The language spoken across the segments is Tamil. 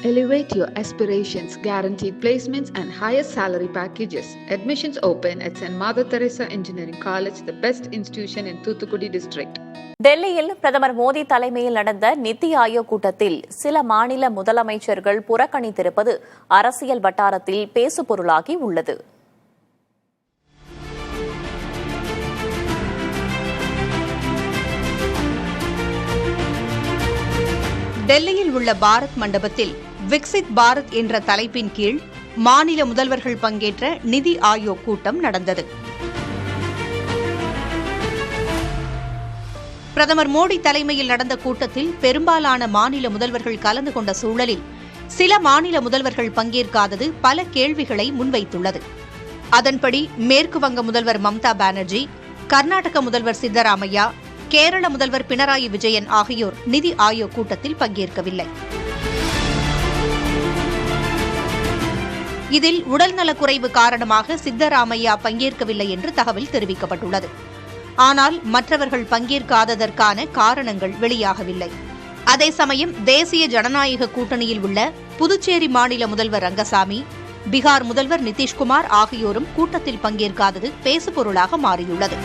Elevate your aspirations, guaranteed placements and higher salary packages. Admissions open at St. Mother Teresa Engineering College, the best institution in Thuthukudi district. டெல்லியில் பிரதமர் மோடி தலைமையில் நடந்த நித்தி ஆயோக் கூட்டத்தில் சில மாநில முதலமைச்சர்கள் புறக்கணித்திருப்பது அரசியல் வட்டாரத்தில் பேசுபொருளாகி உள்ளது. டெல்லியில் உள்ள பாரத் மண்டபத்தில் விக்சித் பாரத் என்ற தலைப்பின் கீழ் மாநில முதல்வர்கள் பங்கேற்ற நிதி ஆயோக் கூட்டம் நடந்தது. பிரதமர் மோடி தலைமையில் நடந்த கூட்டத்தில் பெரும்பாலான மாநில முதல்வர்கள் கலந்து கொண்ட சூழலில் சில மாநில முதல்வர்கள் பங்கேற்காதது பல கேள்விகளை முன்வைத்துள்ளது. அதன்படி மேற்கு வங்க முதல்வர் மம்தா பானர்ஜி, கர்நாடக முதல்வர் சித்தராமையா, கேரள முதல்வர் பினராயி விஜயன் ஆகியோர் நிதி ஆயோக் கூட்டத்தில் பங்கேற்கவில்லை. இதில் உடல்நலக்குறைவு காரணமாக சித்தராமையா பங்கேற்கவில்லை என்று தகவல் தெரிவிக்கப்பட்டுள்ளது. ஆனால் மற்றவர்கள் பங்கேற்காததற்கான காரணங்கள் வெளியாகவில்லை. அதே சமயம் தேசிய ஜனநாயக கூட்டணியில் உள்ள புதுச்சேரி மாநில முதல்வர் ரங்கசாமி, பீகார் முதல்வர் நிதிஷ்குமார் ஆகியோரும் கூட்டத்தில் பங்கேற்காதது பேசுபொருளாக மாறியுள்ளது.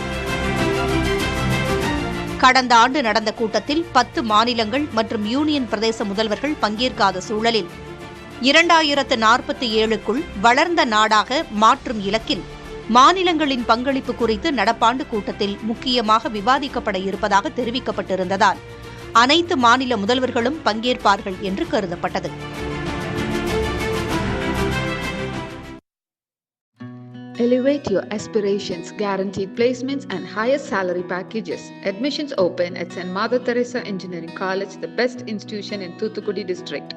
கடந்த ஆண்டு நடந்த கூட்டத்தில் 10 மாநிலங்கள் மற்றும் யூனியன் பிரதேச முதல்வர்கள் பங்கேற்காத சூழலில் 2047க்குள் வளர்ந்த நாடாக மாற்றும் இலக்கில் மாநிலங்களின் பங்களிப்பு குறித்து நடப்பாண்டு கூட்டத்தில் முக்கியமாக விவாதிக்கப்பட இருப்பதாக தெரிவிக்கப்பட்டிருந்ததால் அனைத்து மாநில முதல்வர்களும் பங்கேற்பார்கள் என்று கருதப்பட்டது. Elevate your aspirations, guaranteed placements and higher salary packages. Admissions open at St. Mother Teresa Engineering College, the best institution in Thuthukudi district.